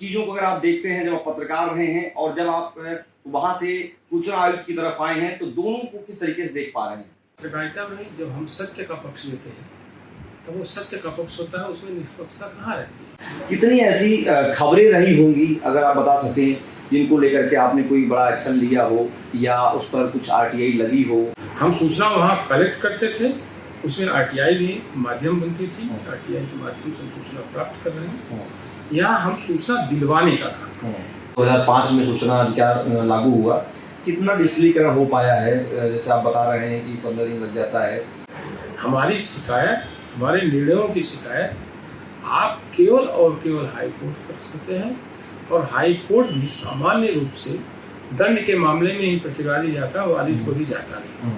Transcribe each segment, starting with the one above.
चीजों को अगर आप देखते हैं, जब आप पत्रकार रहे हैं और जब आप वहां से सूचना आयुक्त की तरफ आए हैं, तो दोनों को किस तरीके से देख पा रहे हैं? पत्रकारिता में जब हम सत्य का पक्ष लेते हैं तो वो सत्य का पक्ष होता है, उसमें निष्पक्षता कहाँ रहती है। कितनी ऐसी खबरें रही होंगी, अगर आप बता सकें, जिनको लेकर के आपने कोई बड़ा एक्शन लिया हो या उस पर कुछ आरटीआई लगी हो? हम सूचना वहाँ कलेक्ट करते थे, उसमें आरटीआई भी माध्यम बनती थी, आरटीआई के माध्यम से सूचना प्राप्त कर रहे हैं। यहाँ हम सूचना दिलवाने का काम 2005 में सूचना अधिकार लागू हुआ, कितना डिजिटलीकरण हो पाया है? जैसे आप बता रहे हैं कि 15 दिन लग जाता है। हमारी शिकायत, हमारे निर्णयों की शिकायत आप केवल और केवल हाई कोर्ट कर सकते हैं, और हाई कोर्ट भी सामान्य रूप से दंड के मामले में ही प्रतिवादी जाता, वालिद को भी जाता नहीं।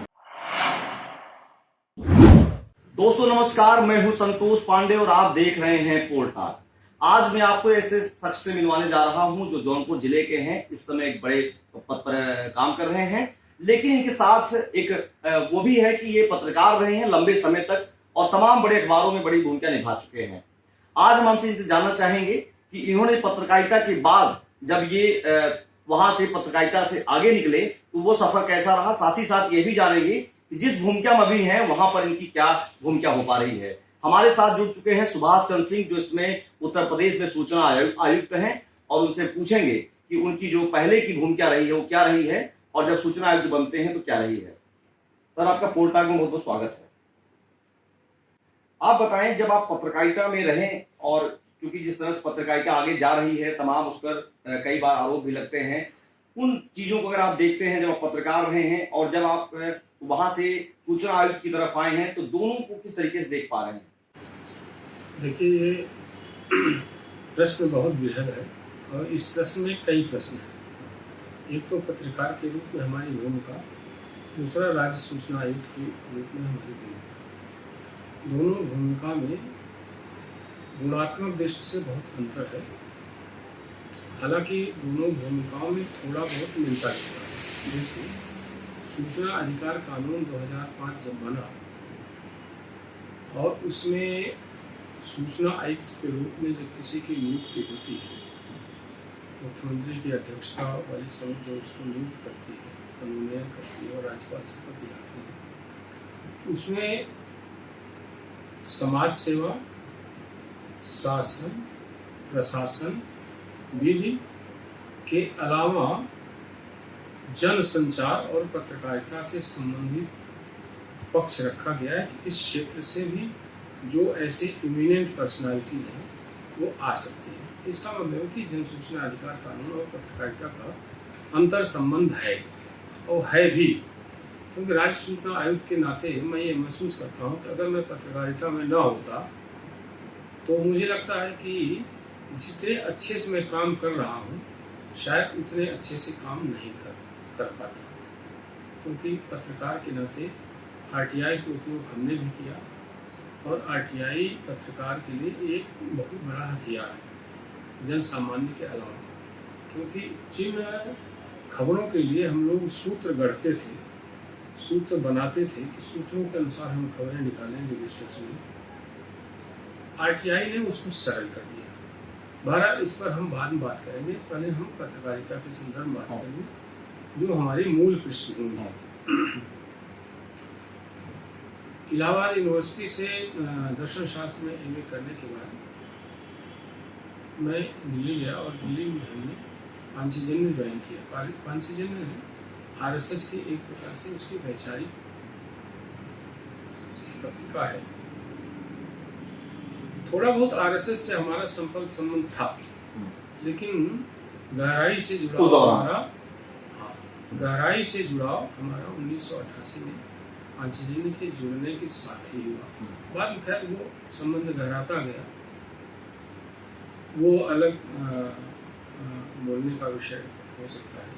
दोस्तों नमस्कार, मैं हूं संतोष पांडे और आप देख रहे हैं पोल टॉक। आज मैं आपको ऐसे शख्स से मिलवाने जा रहा हूं जो जौनपुर जिले के हैं, इस समय एक बड़े पद पर काम कर रहे हैं, लेकिन इनके साथ एक वो भी है कि ये पत्रकार रहे हैं लंबे समय तक और तमाम बड़े अखबारों में बड़ी भूमिका निभा चुके हैं। आज हम हमसे इनसे जानना चाहेंगे कि इन्होंने पत्रकारिता के बाद जब ये वहां से पत्रकारिता से आगे निकले तो वो सफर कैसा रहा, साथ ही साथ ये भी जानेंगे कि जिस भूमिका में अभी हैं वहां पर इनकी क्या भूमिका हो पा रही है। हमारे साथ जुड़ चुके हैं सुभाष चंद्र सिंह, जो इसमें उत्तर प्रदेश में सूचना आयुक्त हैं, और उनसे पूछेंगे कि उनकी जो पहले की भूमिका रही है वो क्या रही है और जब सूचना आयुक्त बनते हैं तो क्या रही है। सर, आपका पोल टॉक में बहुत बहुत स्वागत है। आप बताएं, जब आप पत्रकारिता में रहें और क्योंकि जिस तरह से पत्रकारिता आगे जा रही है, तमाम उस पर कई बार आरोप भी लगते हैं, उन चीजों को अगर आप देखते हैं, जब आप पत्रकार रहे हैं और जब आप वहां से सूचना आयुक्त की तरफ आए हैं, तो दोनों को किस तरीके से देख पा रहे हैं? देखिए, ये प्रश्न बहुत बृहद है और इस प्रश्न में कई प्रश्न हैं। एक तो पत्रकार के रूप में हमारी भूमिका, दूसरा राज्य सूचना आयुक्त के रूप में हमारी भूमिका। दोनों भूमिका में गुणात्मक दृष्टि से बहुत अंतर है, हालांकि दोनों भूमिकाओं में थोड़ा बहुत मिलता जुलता है। जैसे सूचना अधिकार कानून 2005 जब बना और उसमें सूचना आयुक्त के रूप में जब किसी की नियुक्ति होती है, मुख्यमंत्री की अध्यक्षता वाली समिति जो उसको नियुक्त करती है, अनुनयन करती है और राज्यपाल शपथ दिलाती है, उसमें समाज सेवा, शासन, प्रशासन, विधि के अलावा जन संचार और पत्रकारिता से संबंधित पक्ष रखा गया है कि इस क्षेत्र से भी जो ऐसे इमिनेंट पर्सनालिटीज हैं वो आ सकती हैं। इसका मतलब है कि जन सूचना अधिकार कानून और पत्रकारिता का अंतर संबंध है, और है भी, क्योंकि राज्य सूचना आयुक्त के नाते मैं ये महसूस करता हूँ कि अगर मैं पत्रकारिता में न होता तो मुझे लगता है कि जितने अच्छे से मैं काम कर रहा हूँ शायद उतने अच्छे से काम नहीं कर पाता, क्योंकि पत्रकार के नाते आरटीआई का उपयोग हमने भी किया, और आरटीआई पत्रकार के लिए एक बहुत बड़ा हथियार है जन सामान्य के अलावा, क्योंकि जिन खबरों के लिए हम लोग सूत्र गढ़ते थे, सूत्र बनाते थे कि सूत्रों के अनुसार हम खबरें निकालेंगे विश्वसनीय, आरटीआई ने उसको सरल कर दिया। बहरहाल इस पर हम बाद में बात करेंगे, पहले हम पत्रकारिता के संदर्भ में बात करेंगे जो हमारी मूल पृष्ठभूमि है। इलाहाबाद यूनिवर्सिटी से दर्शन शास्त्र में एमए करने के बाद मैं दिल्ली गया और दिल्ली में हमने पांचजन्य ज्वाइन किया। पांचजन्य आरएसएस की एक प्रकार से उसकी वैचारिक पत्रिका है। थोड़ा बहुत आरएसएस से हमारा संबंध था, लेकिन गहराई से जुड़ाव हमारा 1988 में पांचजन्य के जुड़ने के साथ ही हुआ। बाद में खैर वो संबंध गहराता गया, वो अलग बोलने का विषय हो सकता है।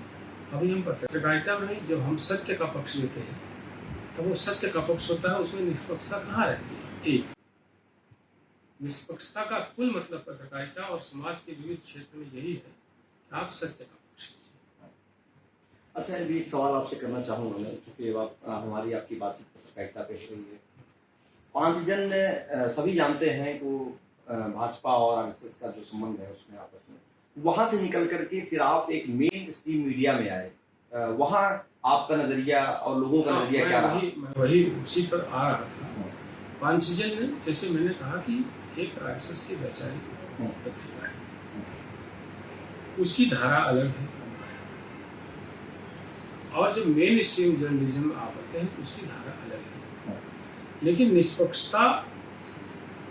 अभी हम पत्रकारिता में जब हम सत्य का पक्ष लेते हैं तो वो सत्य का पक्ष होता है, उसमें निष्पक्षता कहाँ रहती है। एक निष्पक्षता का कुल मतलब पत्रकारिता और समाज के विविध क्षेत्र में यही है कि आप सत्य का पक्ष लीजिए। अच्छा, अभी एक सवाल आपसे करना चाहूँगा मैं, चूँकि हमारी आपकी बातचीत पत्रकारिता पे हो रही है। पांचजन्य सभी जानते हैं कि भाजपा और आरएसएस का जो संबंध है उसमें आपस में, वहां से निकल करके फिर आप एक मेन स्ट्रीम मीडिया में आए, वहां आपका नजरिया और लोगों का नजरिया क्या रहा? मैं वही उसी पर आ रहा था। पांचजन्य में जैसे मैंने कहा कि एक आरएसएस की वैचारिक पत्रिका है, उसकी धारा अलग है, और जब मेन स्ट्रीम जर्नलिज्म में आप आते हैं तो उसकी धारा अलग है। लेकिन निष्पक्षता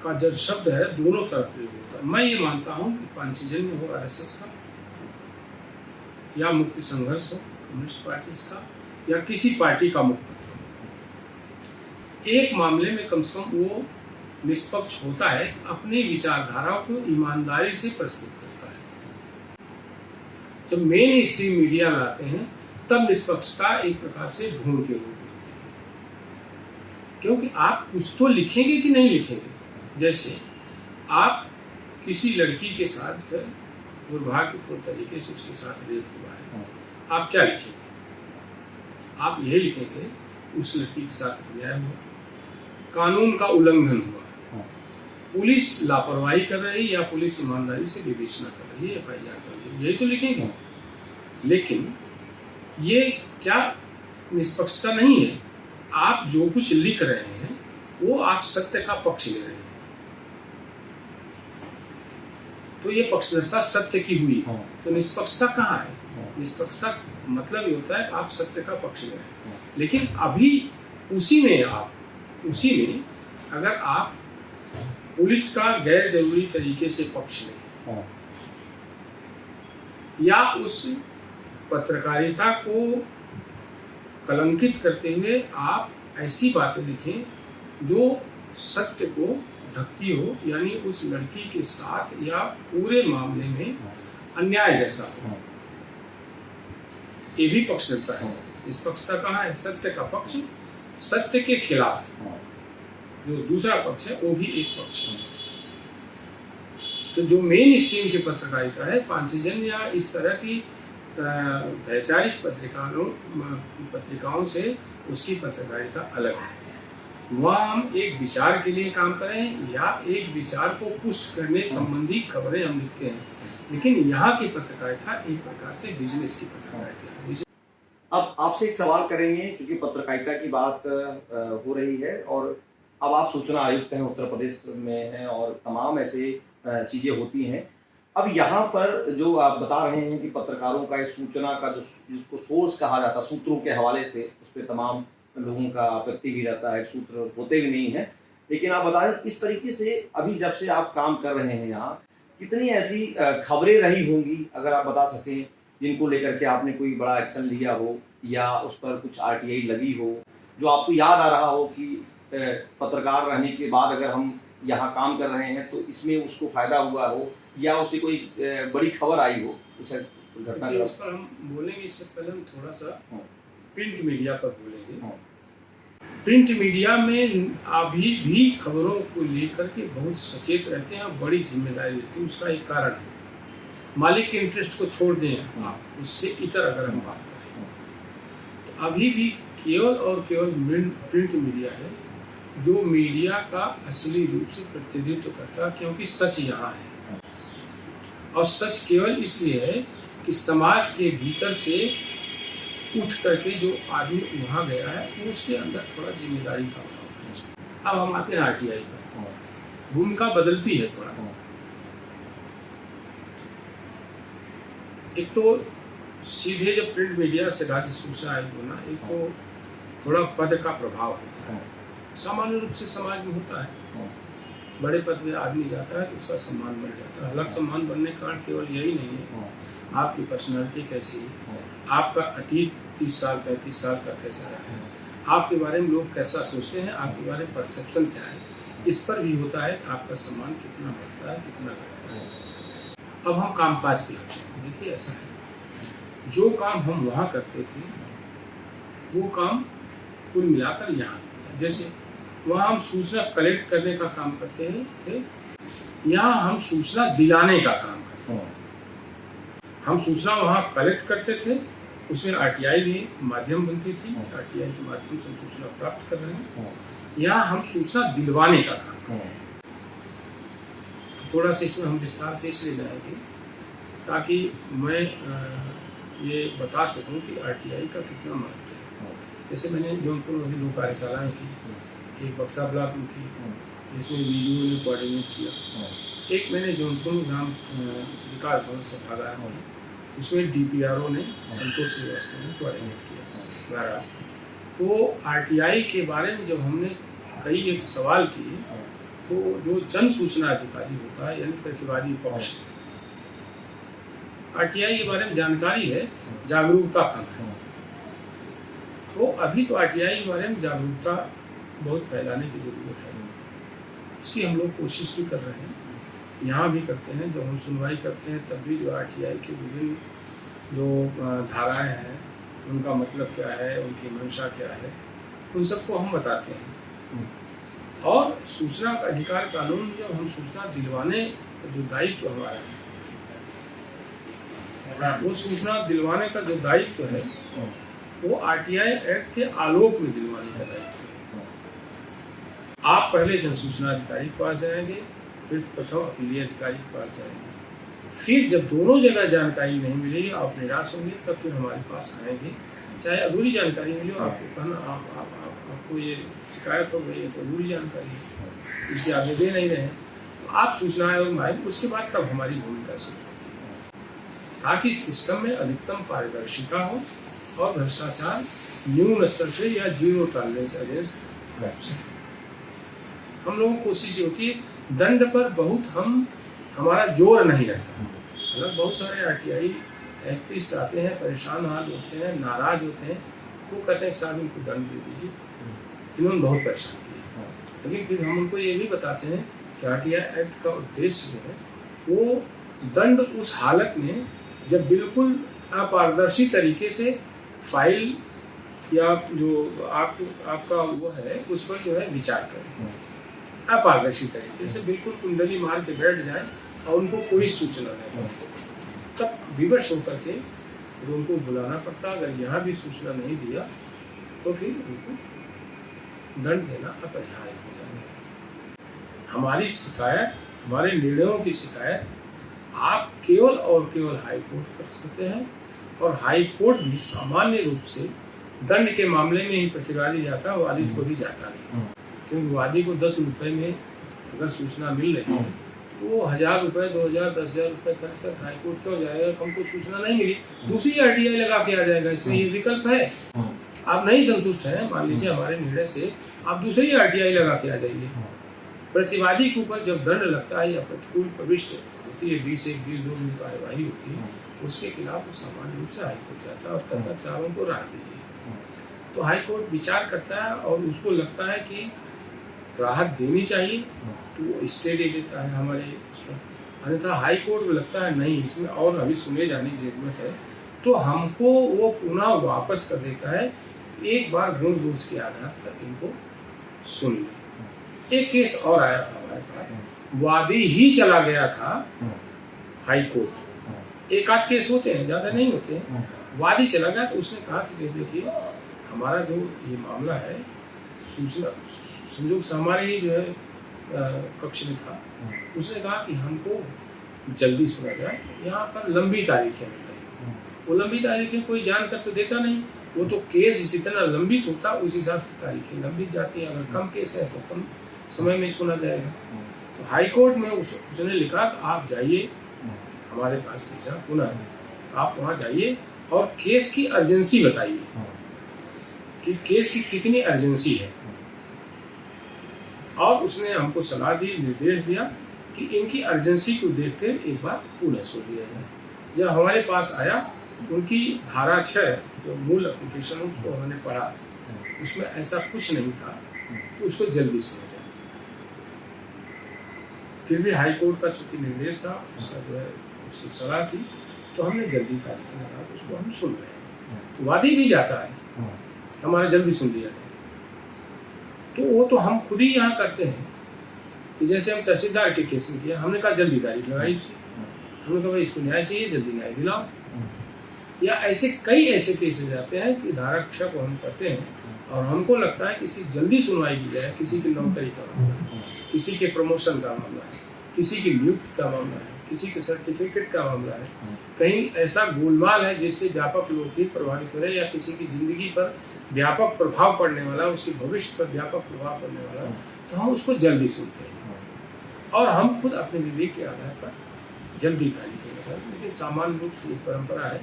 का जब शब्द है दोनों तरफ प्रयोग होता है। मैं ये मानता हूँ कि पांचजन्य हो आरएसएस का, या मुक्ति संघर्ष हो कम्युनिस्ट पार्टी का, या किसी पार्टी का मुखपत्र हो, एक मामले में कम से कम वो निष्पक्ष होता है, अपनी विचारधारा को ईमानदारी से प्रस्तुत करता है। जब मेन स्ट्रीम मीडिया में आते हैं तब निष्पक्षता एक प्रकार से ढूंढ के रूप में होती है, क्योंकि आप कुछ तो लिखेंगे कि नहीं लिखेंगे। जैसे आप किसी लड़की के साथ दुर्भाग्यपूर्ण तरीके से उसके साथ रेप हुआ है, आप क्या लिखेंगे? आप यही लिखेंगे उस लड़की के साथ अन्याय हुआ, कानून का उल्लंघन हुआ, पुलिस लापरवाही कर रही है या पुलिस ईमानदारी से विवेचना कर रही है, एफआईआर कर रही है, यही तो लिखेंगे। लेकिन ये क्या निष्पक्षता नहीं है? आप जो कुछ लिख रहे हैं वो आप सत्य का पक्ष ले रहे हैं, तो ये पक्षधरता सत्य की हुई। तो निष्पक्षता कहाँ है? निष्पक्षता मतलब ये होता है कि आप सत्य का पक्ष ले रहे हैं। लेकिन अभी उसी में अगर आप पुलिस का गैर जरूरी तरीके से पक्ष लें, या उस पत्रकारिता को कलंकित करते हुए आप ऐसी बातें लिखें जो सत्य को ढकती हो, यानी उस लड़की के साथ या पूरे मामले में अन्याय जैसा हो, ये भी पक्षधरता है। निष्पक्षता कहाँ है? सत्य का पक्ष सत्य के खिलाफ, जो दूसरा पक्ष है वो भी एक पक्ष है। तो जो मेन स्ट्रीम की पत्रकारिता है, पांचजन्य या इस तरह की वैचारिक पत्रिकाओं से उसकी पत्रकारिता अलग है। वहाँ हम एक विचार के लिए काम करें या एक विचार को पुष्ट करने संबंधी खबरें हम लिखते हैं, लेकिन यहाँ की पत्रकारिता एक प्रकार से बिजनेस की पत्रकारिता है। अब आपसे एक सवाल करेंगे, क्योंकि पत्रकारिता की बात हो रही है और अब आप सूचना आयुक्त हैं, उत्तर प्रदेश में हैं और तमाम ऐसे चीज़ें होती हैं। अब यहाँ पर जो आप बता रहे हैं कि पत्रकारों का इस सूचना का जो जिसको सोर्स कहा जाता है, सूत्रों के हवाले से उस पर तमाम लोगों का आपत्ति भी रहता है, सूत्र होते भी नहीं हैं, लेकिन आप बता रहे इस तरीके से अभी जब से आप काम कर रहे हैं यहाँ, कितनी ऐसी खबरें रही होंगी अगर आप बता सकें, जिनको लेकर के आपने कोई बड़ा एक्शन लिया हो या उस पर कुछ आरटीआई लगी हो, जो आपको याद आ रहा हो कि पत्रकार रहने के बाद अगर हम यहाँ काम कर रहे हैं तो इसमें उसको फायदा हुआ हो या उससे कोई बड़ी खबर आई हो, उसे घटना? इस पर हम बोलेंगे, इससे पहले हम थोड़ा सा प्रिंट मीडिया पर बोलेंगे। प्रिंट मीडिया में अभी भी खबरों को लेकर के बहुत सचेत रहते हैं और बड़ी जिम्मेदारी रहती है। उसका एक कारण है, मालिक के इंटरेस्ट को छोड़ दें आप, उससे इतर अगर हम बात करें तो अभी भी केवल और केवल प्रिंट मीडिया है जो मीडिया का असली रूप से प्रतिनिधित्व करता है, क्योंकि सच यहाँ है। और सच केवल इसलिए है कि समाज के भीतर से उठ करके जो आदमी वहाँ गया है वो उसके अंदर थोड़ा जिम्मेदारी का भाव है। अब हम आते हैं आरटीआई पर, भूमिका बदलती है थोड़ा। एक तो सीधे जब प्रिंट मीडिया से राज्य सूचना आयोग बना, एक तो थोड़ा पद का प्रभाव होता है, सामान्य रूप से समाज में होता है। बड़े पद में आदमी जाता है तो उसका सम्मान बढ़ जाता है। अलग सम्मान बनने का कारण केवल यही नहीं है आपकी पर्सनालिटी कैसी है, आपका अतीत 30 साल 35 साल का कैसा रहा है, आपके बारे में लोग कैसा सोचते हैं, आपके बारे में परसेप्शन क्या है, इस पर भी होता है कि आपका सम्मान कितना बढ़ता है कितना घटता है। अब हम कामकाज पे आते हैं। देखिए ऐसा है, जो काम हम वहाँ करते थे वो काम कुल मिलाकर यहाँ होता है। जैसे वहाँ हम सूचना कलेक्ट करने का काम करते थे, यहाँ हम सूचना दिलाने का काम करते हैं। हम सूचना वहाँ कलेक्ट करते थे, उसमें आरटीआई भी माध्यम बनती थी, आरटीआई के माध्यम से हम सूचना प्राप्त कर रहे हैं। यहाँ हम सूचना दिलवाने का काम करते हैं। थोड़ा सा इसमें हम विस्तार से इसलिए जाएंगे ताकि मैं ये बता सकूं कि आरटीआई का कितना महत्व है। जैसे मैंने जौनपुर में भी 2 कार्यशालाएँ की, एक बक्सा ब्लॉक में की, जिसमें वीडियो ने कोऑर्डिनेट किया। एक मैंने जौनपुर में ग्राम विकास भवन सभागार में, उसमें डीपीआरओ ने संतोष श्रीवास्तव ने कोऑर्डिनेट किया। तो आरटीआई के बारे में जब हमने कई एक सवाल किए, तो जो जन सूचना अधिकारी होता है यानी प्रतिवादी पक्ष, आरटीआई के बारे में जानकारी है, जागरूकता कम है। तो अभी तो आरटीआई के बारे में जागरूकता बहुत फैलाने की जरूरत है। इसकी हम लोग कोशिश भी कर रहे हैं, यहाँ भी करते हैं। जब हम सुनवाई करते हैं तब भी जो आरटीआई के विभिन्न जो धाराएं हैं, उनका मतलब क्या है, उनकी मंशा क्या है, उन सबको हम बताते हैं। और सूचना का अधिकार कानून, जब हम सूचना दिलवाने का जो दायित्व हमारा है, वो सूचना दिलवाने का जो दायित्व है, वो आरटीआई एक्ट के आलोक में दिलवाने का दायित्व है। आप पहले जन सूचना अधिकारी के पास जाएंगे, फिर प्रथम अपीलीय अधिकारी के पास जाएंगे। फिर जब दोनों जगह जानकारी नहीं मिलेगी, आप निराश होंगे, तब फिर हमारे पास आएंगे। चाहे अधूरी जानकारी मिले, आपको कहना आपको ये शिकायत हो गई है तो अधूरी जानकारी है, इसके आगे दे नहीं रहे, तो आप सूचना आयोग में आए, उसके बाद तब हमारी भूमिका शुरू होगी, ताकि सिस्टम में अधिकतम पारदर्शिता हो और भ्रष्टाचार न्यून स्तर पे या जीरो टॉलरेंस अगेंस्ट करप्शन। हम लोगों की कोशिश होती है, दंड पर बहुत हमारा जोर नहीं रहता। मतलब बहुत सारे आरटीआई एक्टिविस्ट आते हैं, परेशान हाल होते हैं, नाराज होते हैं, वो कहते हैं साहब इनको दंड दे दीजिए, इन्होंने बहुत परेशान किया। लेकिन फिर हम उनको ये भी बताते हैं कि आरटीआई एक्ट का उद्देश्य जो है, वो दंड उस हालत में जब बिल्कुल अपारदर्शी तरीके से फाइल या जो आपका वो है, उस पर जो है विचार करें। अपारदर्शी तरीके से बिल्कुल कुंडली मार के बैठ जाए और उनको कोई सूचना नहीं, तब विवश होकर के फिर उनको बुलाना पड़ता। अगर यहाँ भी सूचना नहीं दिया तो फिर उनको दंड देना अपरिहार्य हो जाता है। हमारी शिकायत, हमारे निर्णयों की शिकायत आप केवल और केवल हाई कोर्ट कर सकते हैं, और हाई कोर्ट भी सामान्य रूप से दंड के मामले में ही प्रतिवादी जाता है, वादी को भी जाता नहीं। क्योंकि वादी को 10 रुपये में अगर सूचना मिल रही है, तो वो 1000 रुपये, 2000, 10,000 रुपये खर्च कर हाई कोर्ट क्यों जाएगा? हमको सूचना नहीं मिली, दूसरी आरटीआई लगा के आ जाएगा। इसमें ये विकल्प है। आप नहीं संतुष्ट हैं, मान लीजिए हमारे निर्णय से, आप दूसरी आरटीआई लगा के आ जाइए। प्रतिवादी के ऊपर जब दंड लगता है या प्रतिकूल प्रविष्टि होती है, 20(1), 20(2) में कार्यवाही होती है, उसके खिलाफ वो सामान्य रूप से हाईकोर्ट जाता है और कहता है साहब हमको राहत दीजिए। तो हाईकोर्ट विचार करता है और उसको लगता है कि राहत देनी चाहिए, तो वो स्टे दे देता है हमारे उसमें। अन्यथा हाई कोर्ट को लगता है नहीं, इसमें और अभी सुने जाने की जरूरत है, तो हमको वो पुनः वापस कर देता है, एक बार गुण दोष के आधार पर इनको सुन ले। एक केस और आया था हमारे पास, वादी ही चला गया था हाई कोर्ट। एक आध केस होते हैं, ज्यादा नहीं होते हैं। वादी चला गया तो उसने कहा कि देखिए हमारा जो ये मामला है, सूचना संयोग से हमारे ही जो है कक्ष में था, उसने कहा कि हमको जल्दी सुना जाए, यहाँ पर लंबी तारीखें मिल रही हैं। वो लंबी तारीखें कोई जानकर तो देता नहीं, वो तो केस जितना लंबित होता उस हिसाब से तारीखें लंबित जाती हैं। अगर कम केस है तो कम समय में सुना जाएगा। तो हाई कोर्ट में उसने लिखा कि आप जाइए, हमारे पास भेजा पुनः, आप वहाँ जाइए और केस की अर्जेंसी बताइए कि केस की कितनी अर्जेंसी है। और उसने हमको सलाह दी, निर्देश दिया कि इनकी अर्जेंसी को देखते एक बार पुनः सुन लिया जाए। जब हमारे पास आया, उनकी धारा 6 जो मूल एप्लीकेशन उसको हमने पढ़ा, उसमें ऐसा कुछ नहीं था कि उसको जल्दी सुना जाए। फिर भी हाई कोर्ट का चूंकि निर्देश था, उसका जो है उसकी सलाह थी, तो हमने जल्दी तारीख लगा, उसको हम सुन रहे हैं। तो वादी भी जाता है, हमारा जल्दी सुन लिया जाए। तो वो तो हम खुद ही यहाँ करते हैं कि जैसे हम तहसीलदार के केस में किया, हमने कहा जल्दी तारीख लगाई उसकी, हमने कहा भाई इसको न्याय चाहिए, जल्दी न्याय दिलाओ। या ऐसे कई ऐसे केसेस आते हैं कि धारा 6 को हम करते हैं और हमको लगता है किसी जल्दी सुनवाई की जाए, किसी की नौकरी का मामला है, किसी के प्रमोशन का मामला है, किसी की नियुक्ति का मामला है, किसी के सर्टिफिकेट का मामला है, कहीं ऐसा गोलमाल है जिससे व्यापक लोकहित प्रभावित हो रहे या किसी की जिंदगी पर व्यापक प्रभाव पड़ने वाला, उसके भविष्य पर व्यापक प्रभाव पड़ने वाला, तो हम उसको जल्दी सुनते हैं और हम खुद अपने विवेक के आधार पर जल्दी तारीख देते हैं। लेकिन सामान्य रूप से एक परंपरा है,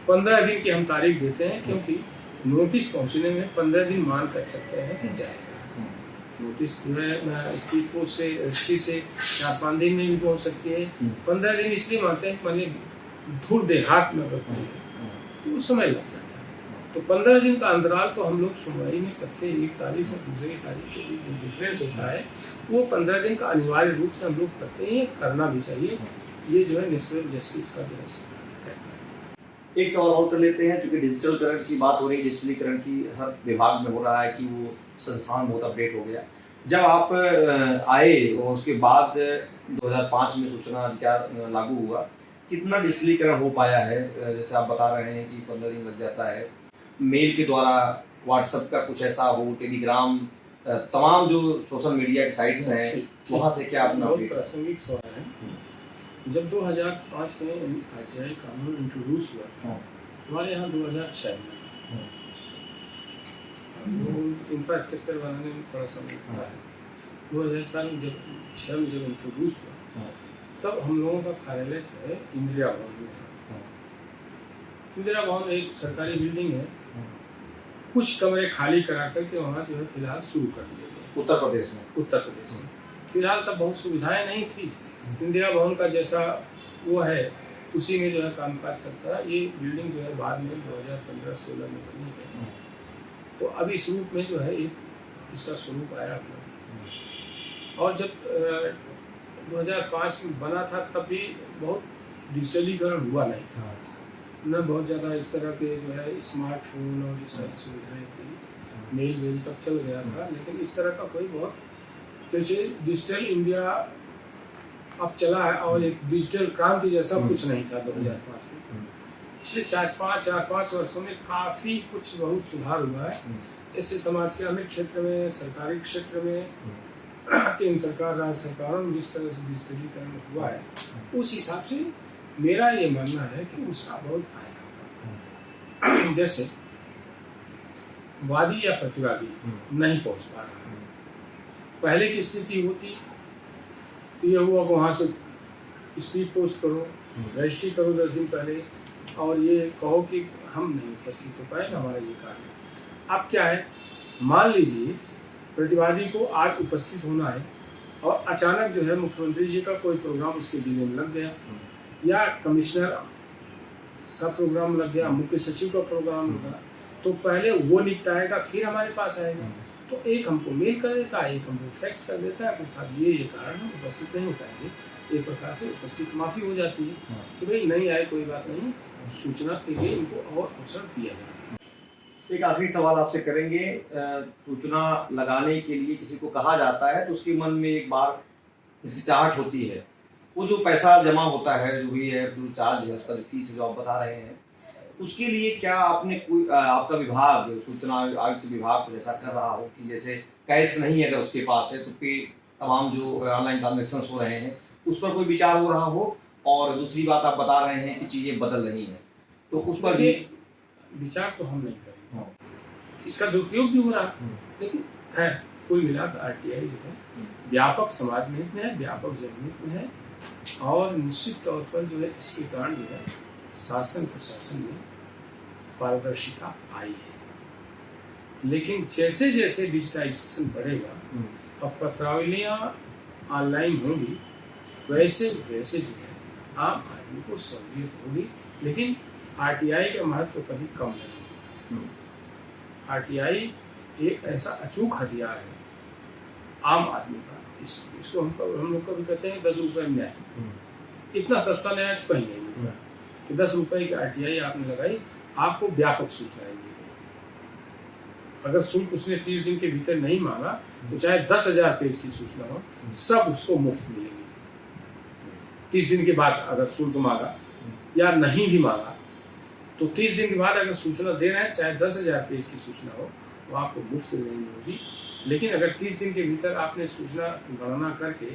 15 दिन की हम तारीख देते हैं, क्योंकि नोटिस पहुंचने में 15 दिन मान कर सकते हैं कि जाएगा। नोटिस जो है स्पीड पोस्ट से रजिस्ट्री से 4-5 दिन में भी पहुंच सकती है। 15 दिन इसलिए मानते हैं, माने दूर देहात में अगर तो समय लग जाता है। तो 15 दिन का अंतराल तो हम लोग सुनवाई में करते हैं। एक तारीख से दूसरी तारीख के बीच जो डिफरेंस होता है वो 15 दिन का अनिवार्य रूप से हम लोग करते हैं, करना भी चाहिए। ये जो है नेशनल जस्टिस का जो है। एक सवाल और कर लेते हैं, क्योंकि डिजिटलीकरण की बात हो रही है, डिजिटलीकरण की हर विभाग में हो रहा है कि वो संस्थान बहुत अपडेट हो गया। जब आप आए और उसके बाद 2005 में सूचना अधिकार लागू हुआ, कितना डिजिटलीकरण हो पाया है? जैसे आप बता रहे हैं कि 15 दिन लग जाता है, मेल के द्वारा, व्हाट्सएप का कुछ ऐसा हो, टेलीग्राम, तमाम जो सोशल मीडिया की साइट्स हैं वहाँ से क्या अपना बहुत प्रासंगिक सवाल है। जब 2005 में आरटीआई कानून इंट्रोड्यूस हुआ था हमारे यहाँ 2006 में, इंफ्रास्ट्रक्चर बनाने में थोड़ा समय लगा है। 2007 में जब इंट्रोड्यूस हुआ तब हम लोगों का कार्यालय जो है इंदिरा भवन में था। इंदिरा भवन एक सरकारी बिल्डिंग है, कुछ कमरे खाली करा करके वहाँ जो है फिलहाल शुरू कर दिया गया उत्तर प्रदेश में। फिलहाल तब बहुत सुविधाएं नहीं थी। इंदिरा भवन का जैसा वो है उसी में जो है कामकाज चलता है। ये बिल्डिंग जो है बाद में 2015-16 में बनी है, तो अब इस रूप में जो है इसका स्वरूप आया अपना। और जब 2005 में बना था तब भी बहुत डिजिटलीकरण हुआ नहीं था, न बहुत ज़्यादा इस तरह के जो है स्मार्टफोन और ये सारी सुविधाएँ थी। मेल तब चल गया था, लेकिन इस तरह का कोई बहुत जैसे डिजिटल इंडिया अब चला है और एक डिजिटल क्रांति जैसा कुछ नहीं था 2005 में। पिछले 4-5 वर्षों में काफ़ी कुछ बहुत सुधार हुआ है। इससे समाज के अनेक क्षेत्र में, सरकारी क्षेत्र में, केंद्र सरकार, राज्य सरकारों में जिस तरह से डिजिटलीकरण हुआ है, उस हिसाब से मेरा ये मानना है कि उसका बहुत फायदा होगा। जैसे वादी या प्रतिवादी नहीं पहुंच पा रहा है, पहले की स्थिति होती तो ये हुआ कि वहाँ से स्पीड पोस्ट करो, रजिस्ट्री करो 10 दिन पहले और ये कहो कि हम नहीं उपस्थित हो पाएगा, हमारा ये कार्य। अब क्या है, मान लीजिए प्रतिवादी को आज उपस्थित होना है और अचानक जो है मुख्यमंत्री जी का कोई प्रोग्राम उसके जिले में लग गया, या कमिश्नर का प्रोग्राम लग गया, मुख्य सचिव का प्रोग्राम लगा, तो पहले वो निपटाएगा फिर हमारे पास आएगा। तो एक हमको मेल कर देता है, एक हमको फैक्स कर देता है कि साहब ये कारण हम उपस्थित नहीं हो पाएंगे। एक प्रकार से उपस्थित माफ़ी हो जाती है कि भाई नहीं आए कोई बात नहीं, सूचना के लिए इनको और अवसर दिया जाए। एक आखिरी सवाल आपसे करेंगे। सूचना लगाने के लिए किसी को कहा जाता है तो उसके मन में एक बार हिचकिचाहट होती है। वो जो पैसा जमा होता है, जो भी है, जो चार्ज है, उसका जो फीस है जो आप बता रहे हैं, उसके लिए क्या आपने कोई आपका विभाग, सूचना आयुक्त विभाग कुछ ऐसा कर रहा हो कि जैसे कैश नहीं है अगर उसके पास है तो पे तमाम जो ऑनलाइन ट्रांजेक्शन हो रहे हैं उस पर कोई विचार हो रहा हो? और दूसरी बात आप बता रहे हैं कि चीज़ें बदल रही हैं, तो उस पर भी विचार तो हम नहीं करेंगे, इसका दुरुपयोग भी हो रहा है। लेकिन है कुल मिलाकर आरटीआई जो है व्यापक समाज में है, व्यापक जनहित में है, और निश्चित तौर पर जो है इसके कारण जो है शासन प्रशासन में पारदर्शिता आई है। लेकिन जैसे जैसे डिजिटाइजेशन बढ़ेगा और पत्रावलियाँ ऑनलाइन होंगी, वैसे वैसे जो है आम आदमी को सहूलियत होगी। लेकिन आरटीआई का महत्व कभी कम नहीं होगा। आरटीआई एक ऐसा अचूक हथियार है आम आदमी का। इसको हम लोग कभी कहते हैं 10 रुपये में न्याय। इतना सस्ता न्याय तो कहीं नहीं मिलता कि 10 रुपये की आरटीआई आपने लगाई, आपको व्यापक सूचनाएं मिल गई। अगर शुल्क उसने 30 दिन के भीतर नहीं मांगा तो चाहे 10,000 पेज की सूचना हो, सब उसको मुफ्त मिलेगी। 30 दिन के बाद अगर शुल्क मांगा या नहीं भी मांगा तो 30 दिन के बाद अगर सूचना दे रहे हैं, चाहे 10,000 पेज की सूचना हो, वो आपको मुफ्त नहीं होगी। लेकिन अगर 30 दिन के भीतर आपने सूचना गणना करके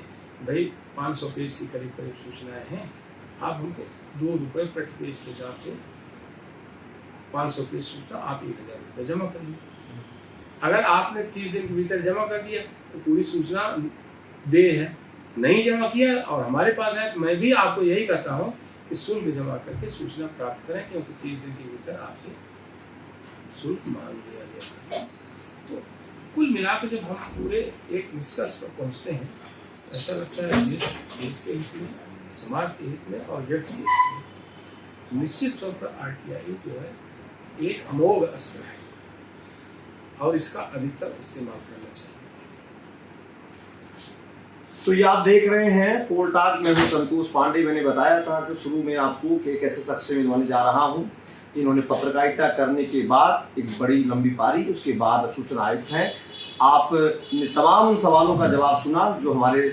भाई 500 पेज की करीब करीब सूचनाएं हैं, आप हमको 2 रुपये प्रति पेज के हिसाब से 500 पेज सूचना आप 1000 रुपये जमा करिए। अगर आपने 30 दिन के भीतर जमा कर दिया तो पूरी सूचना दे है, नहीं जमा किया और हमारे पास है तो मैं भी आपको यही कहता हूँ कि शुल्क जमा करके सूचना प्राप्त करें, क्योंकि 30 दिन के भीतर आपसे शुल्क मांग लिया गया। तो कुल मिलाकर जब हम पूरे एक निष्कर्ष पर पहुँचते हैं, ऐसा लगता है देश के हित में, समाज के हित में और व्यक्ति के हित में निश्चित तौर पर RTI जो है एक अमोघ अस्त्र है और इसका अधिकतर इस्तेमाल करना चाहिए। तो ये आप देख रहे हैं पोल टॉक में हूं संतोष पांडे। मैंने बताया था कि शुरू में आपको कि एक ऐसे शख्स से मिलवाने जा रहा हूं जिन्होंने पत्रकारिता करने के बाद एक बड़ी लंबी पारी, उसके बाद सूचना आयुक्त हैं। आपने तमाम सवालों का जवाब सुना जो हमारे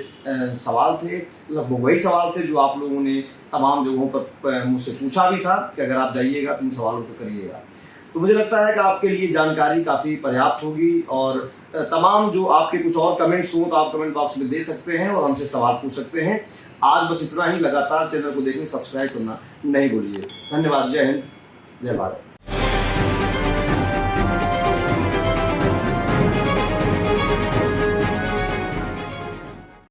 सवाल थे, लगभग वही सवाल थे जो आप लोगों ने तमाम जगहों पर मुझसे पूछा भी था कि अगर आप जाइएगा तो इन सवालों को करिएगा। तो मुझे लगता है कि आपके लिए जानकारी काफ़ी पर्याप्त होगी और तमाम जो आपके कुछ और कमेंट्स हों तो आप कमेंट बॉक्स में दे सकते हैं और हमसे सवाल पूछ सकते हैं। आज बस इतना ही। लगातार चैनल को देखने, सब्सक्राइब करना नहीं भूलिए। धन्यवाद। जय हिंद, जय भारत।